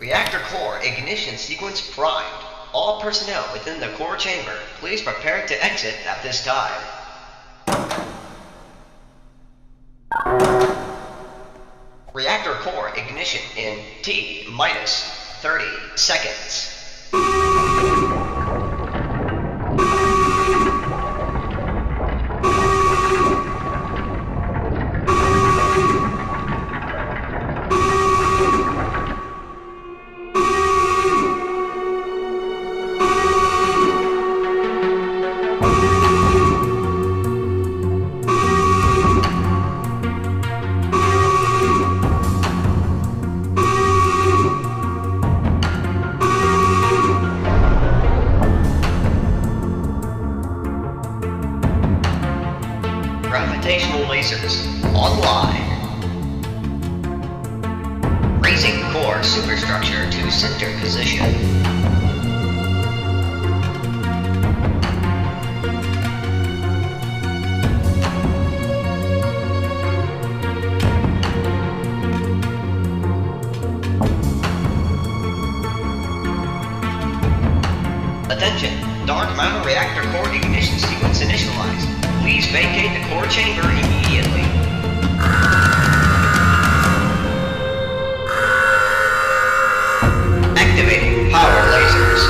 Reactor core ignition sequence primed. All personnel within the core chamber, please prepare to exit at this time. Reactor core ignition in T-minus 30 seconds. Gravitational lasers online. Raising core superstructure to center position. Attention! Dark matter reactor core ignition sequence initialized. Please vacate the core chamber immediately. Activating power lasers.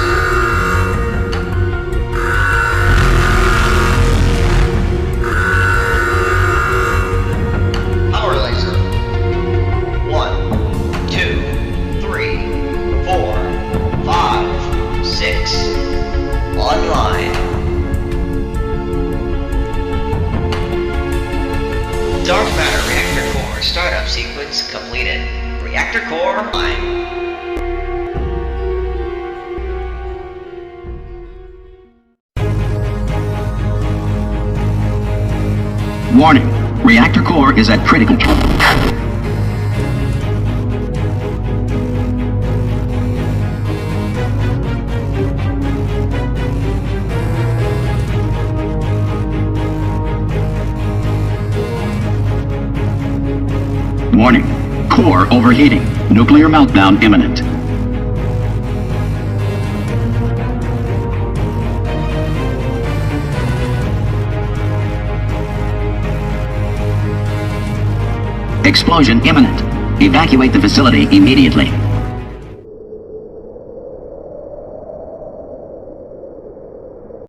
Power laser. 1, 2, 3, 4, 5, 6. Online. Dark matter reactor core startup sequence completed. Reactor core online. Warning, reactor core is at critical. Warning, core overheating. Nuclear meltdown imminent. Explosion imminent. Evacuate the facility immediately.